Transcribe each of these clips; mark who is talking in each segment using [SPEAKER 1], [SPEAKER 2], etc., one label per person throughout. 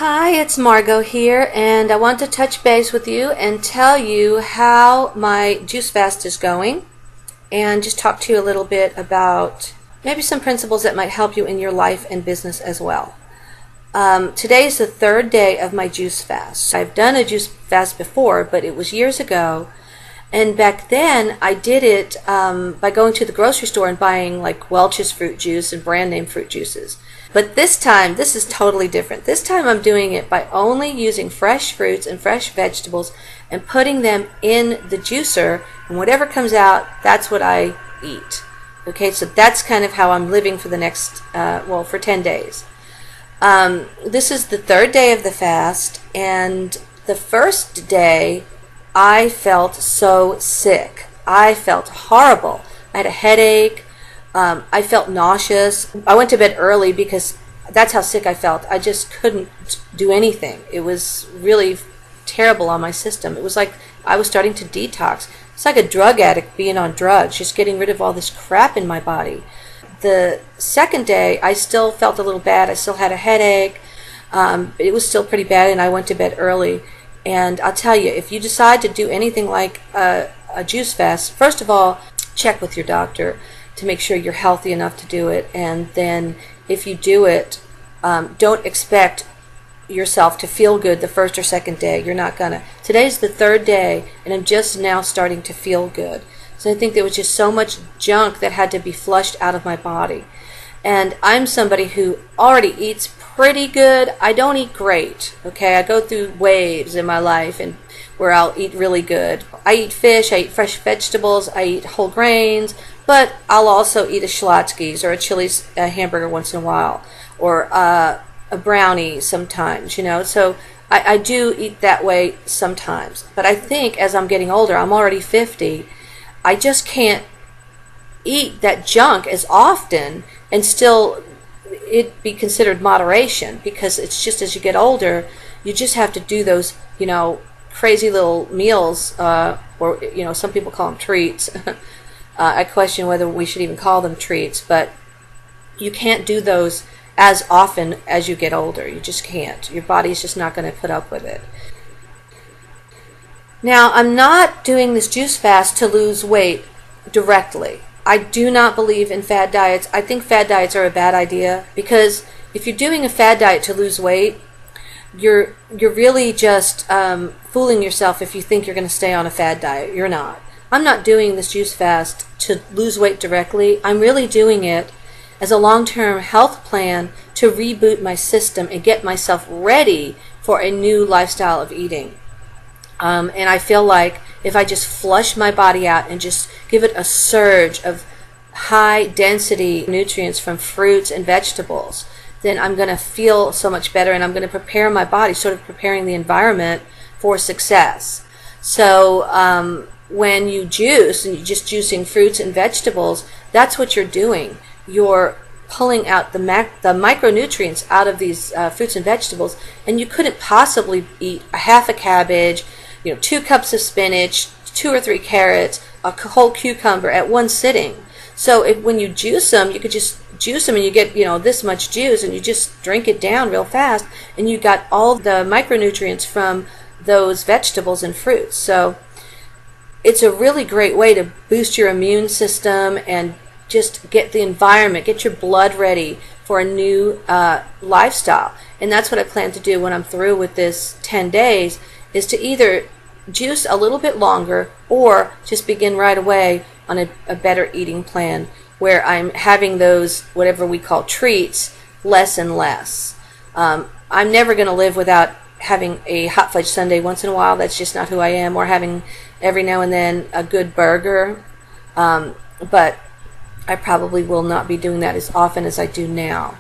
[SPEAKER 1] Hi, it's Margo here, and I want to touch base with you and tell you how my juice fast is going and just talk to you a little bit about maybe some principles that might help you in your life and business as well. Today is the third day of my juice fast. I've done a juice fast before, but it was years ago, and back then I did it by going to the grocery store and buying like Welch's fruit juice and brand name fruit juices. But this time, this is totally different. This time I'm doing it by only using fresh fruits and fresh vegetables and putting them in the juicer, and whatever comes out, that's what I eat. Okay, so that's kind of how I'm living for the next, for 10 days. This is the third day of the fast, and the first day I felt so sick. I felt horrible. I had a headache. I felt nauseous. I went to bed early because that's how sick I felt. I just couldn't do anything. It was really terrible on my system. It was like I was starting to detox. It's like a drug addict being on drugs, just getting rid of all this crap in my body. The second day, I still felt a little bad. I still had a headache. It was still pretty bad, and I went to bed early. And I'll tell you, if you decide to do anything like a juice fast, first of all, check with your doctor to make sure you're healthy enough to do it. And then if you do it, don't expect yourself to feel good the first or second day. You're not gonna. Today's the third day, and I'm just now starting to feel good. So I think there was just so much junk that had to be flushed out of my body. And I'm somebody who already eats pretty good. I don't eat great, okay? I go through waves in my life and where I'll eat really good. I eat fish, I eat fresh vegetables, I eat whole grains, but I'll also eat a Schlotzsky's or a Chili's hamburger once in a while, or a brownie sometimes, you know. So I do eat that way sometimes. But I think as I'm getting older, I'm already 50, I just can't eat that junk as often and still it be considered moderation, because it's just as you get older, you just have to do those, you know, crazy little meals, or, you know, some people call them treats. I question whether we should even call them treats, but you can't do those as often as you get older. You just can't. Your body's just not going to put up with it. Now, I'm not doing this juice fast to lose weight directly. I do not believe in fad diets. I think fad diets are a bad idea, because if you're doing a fad diet to lose weight, you're really just fooling yourself if you think you're going to stay on a fad diet. You're not. I'm not doing this juice fast to lose weight directly. I'm really doing it as a long-term health plan to reboot my system and get myself ready for a new lifestyle of eating. And I feel like if I just flush my body out and just give it a surge of high density nutrients from fruits and vegetables, then I'm going to feel so much better, and I'm going to prepare my body, sort of preparing the environment for success. So when you juice, and you're just juicing fruits and vegetables, that's what you're doing. You're pulling out the micronutrients out of these fruits and vegetables, and you couldn't possibly eat a half a cabbage, 2 cups of spinach, 2 or 3 carrots, a whole cucumber at one sitting. So when you juice them, you could just juice them and you get, this much juice, and you just drink it down real fast, and you got all the micronutrients from those vegetables and fruits. So it's a really great way to boost your immune system and just get the environment, get your blood ready for a new lifestyle. And that's what I plan to do when I'm through with this 10 days, is to either juice a little bit longer or just begin right away on a better eating plan where I'm having those, whatever we call treats, less and less. I'm never going to live without having a hot fudge sundae once in a while. That's just not who I am. Or having every now and then a good burger. But I probably will not be doing that as often as I do now.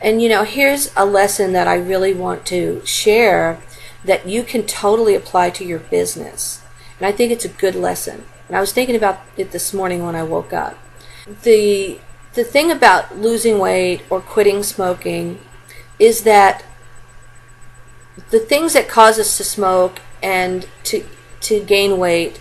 [SPEAKER 1] And here's a lesson that I really want to share that you can totally apply to your business. And I think it's a good lesson. And I was thinking about it this morning when I woke up. The thing about losing weight or quitting smoking is that the things that cause us to smoke and to gain weight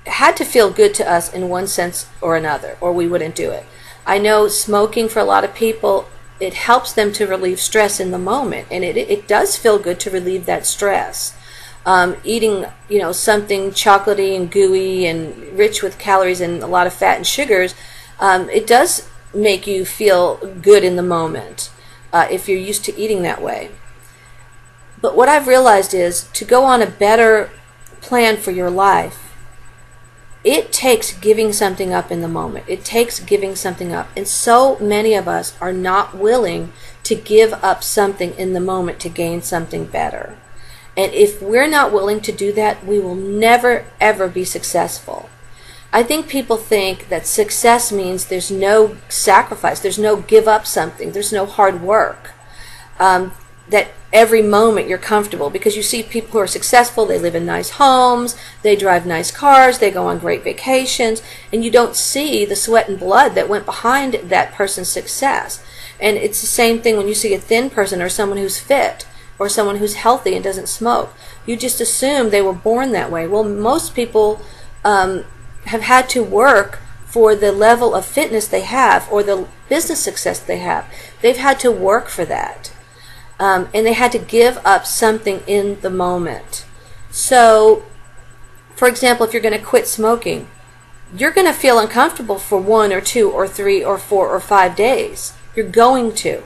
[SPEAKER 1] had to feel good to us in one sense or another, or we wouldn't do it. I know smoking for a lot of people it helps them to relieve stress in the moment, and it does feel good to relieve that stress. Eating, something chocolatey and gooey and rich with calories and a lot of fat and sugars, it does make you feel good in the moment if you're used to eating that way. But what I've realized is to go on a better plan for your life, it takes giving something up in the moment. It takes giving something up. And so many of us are not willing to give up something in the moment to gain something better. And if we're not willing to do that, we will never, ever be successful. I think people think that success means there's no sacrifice, there's no give up something, there's no hard work. That every moment you're comfortable, because you see people who are successful, they live in nice homes, they drive nice cars, they go on great vacations, and you don't see the sweat and blood that went behind that person's success. And it's the same thing when you see a thin person or someone who's fit or someone who's healthy and doesn't smoke. You just assume they were born that way. Well, most people have had to work for the level of fitness they have or the business success they have. They've had to work for that. And they had to give up something in the moment. So, for example, if you're going to quit smoking, you're going to feel uncomfortable for 1 or 2 or 3 or 4 or 5 days. You're going to.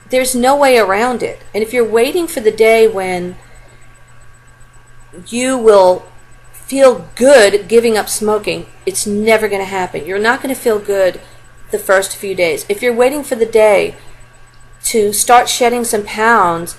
[SPEAKER 1] There's no way around it. And if you're waiting for the day when you will feel good giving up smoking, it's never going to happen. You're not going to feel good the first few days. If you're waiting for the day to start shedding some pounds,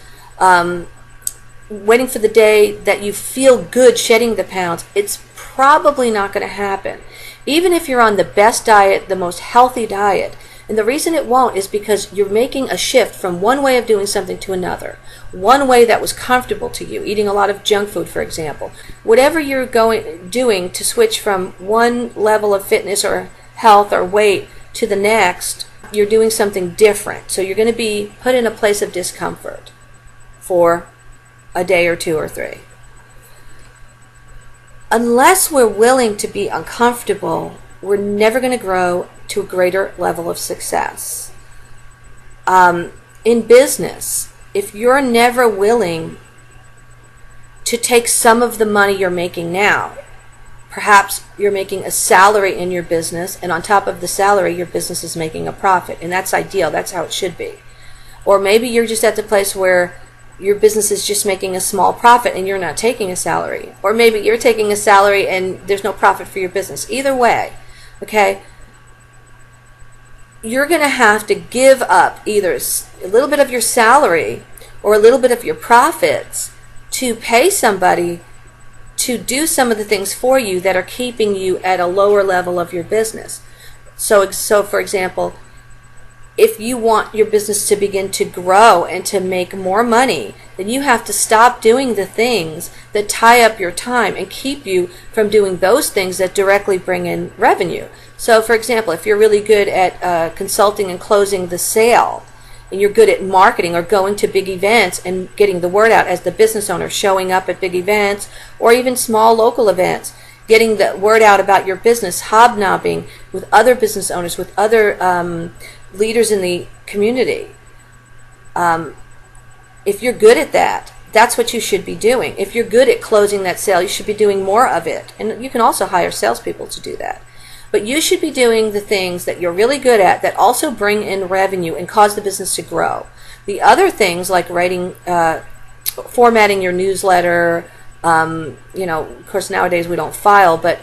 [SPEAKER 1] waiting for the day that you feel good shedding the pounds, it's probably not going to happen. Even if you're on the best diet, the most healthy diet. And the reason it won't is because you're making a shift from one way of doing something to another. One way that was comfortable to you, eating a lot of junk food, for example. Whatever you're doing to switch from one level of fitness or health or weight to the next, you're doing something different. So you're going to be put in a place of discomfort for a day or 2 or 3. Unless we're willing to be uncomfortable, we're never going to grow to a greater level of success. In business, if you're never willing to take some of the money you're making now, perhaps you're making a salary in your business, and on top of the salary, your business is making a profit, and that's ideal. That's how it should be. Or maybe you're just at the place where your business is just making a small profit and you're not taking a salary. Or maybe you're taking a salary and there's no profit for your business. Either way, okay, you're going to have to give up either a little bit of your salary or a little bit of your profits to pay somebody to do some of the things for you that are keeping you at a lower level of your business. So for example, if you want your business to begin to grow and to make more money, then you have to stop doing the things that tie up your time and keep you from doing those things that directly bring in revenue. So for example, if you're really good at consulting and closing the sale, and you're good at marketing or going to big events and getting the word out as the business owner, showing up at big events or even small local events, getting the word out about your business, hobnobbing with other business owners, with other leaders in the community. If you're good at that, that's what you should be doing. If you're good at closing that sale, you should be doing more of it. And you can also hire salespeople to do that. But you should be doing the things that you're really good at that also bring in revenue and cause the business to grow. The other things like writing, formatting your newsletter, of course nowadays we don't file, but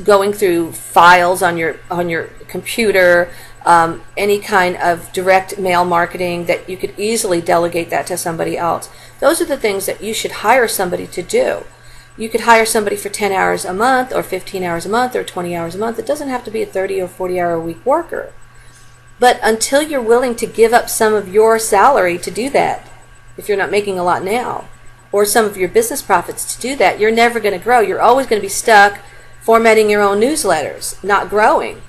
[SPEAKER 1] going through files on your computer, any kind of direct mail marketing that you could easily delegate that to somebody else. Those are the things that you should hire somebody to do. You could hire somebody for 10 hours a month or 15 hours a month or 20 hours a month. It doesn't have to be a 30 or 40 hour a week worker. But until you're willing to give up some of your salary to do that, if you're not making a lot now, or some of your business profits to do that, you're never going to grow. You're always going to be stuck formatting your own newsletters, not growing.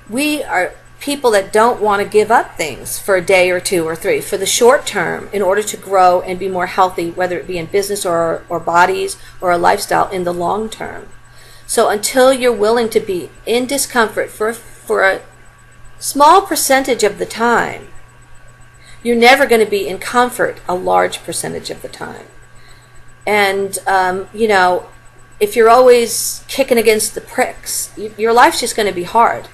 [SPEAKER 1] We are people that don't want to give up things for a day or 2 or 3 for the short term in order to grow and be more healthy, whether it be in business or bodies or a lifestyle in the long term. So until you're willing to be in discomfort for small percentage of the time. You're never going to be in comfort a large percentage of the time. And, if you're always kicking against the pricks, your life's just going to be hard.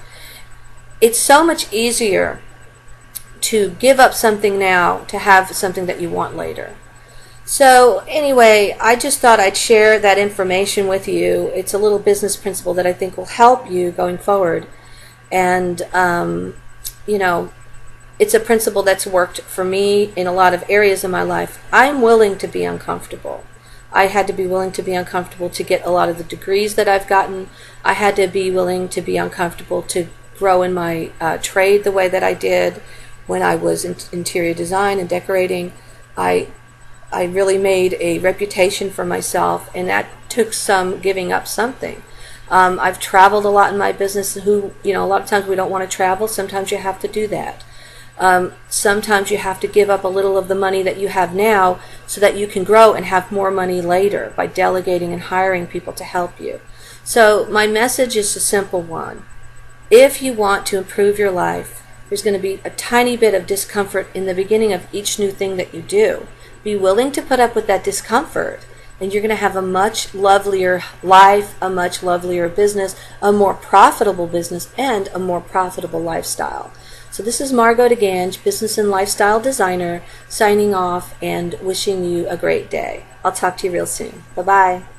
[SPEAKER 1] It's so much easier to give up something now to have something that you want later. So anyway, I just thought I'd share that information with you. It's a little business principle that I think will help you going forward. And, it's a principle that's worked for me in a lot of areas of my life. I'm willing to be uncomfortable. I had to be willing to be uncomfortable to get a lot of the degrees that I've gotten. I had to be willing to be uncomfortable to grow in my trade the way that I did when I was in interior design and decorating. I really made a reputation for myself, and that took some giving up something. I've traveled a lot in my business. A lot of times we don't want to travel. Sometimes you have to do that. Sometimes you have to give up a little of the money that you have now so that you can grow and have more money later by delegating and hiring people to help you. So my message is a simple one. If you want to improve your life, there's going to be a tiny bit of discomfort in the beginning of each new thing that you do. Be willing to put up with that discomfort, and you're going to have a much lovelier life, a much lovelier business, a more profitable business, and a more profitable lifestyle. So this is Margo DeGange, business and lifestyle designer, signing off and wishing you a great day. I'll talk to you real soon. Bye-bye.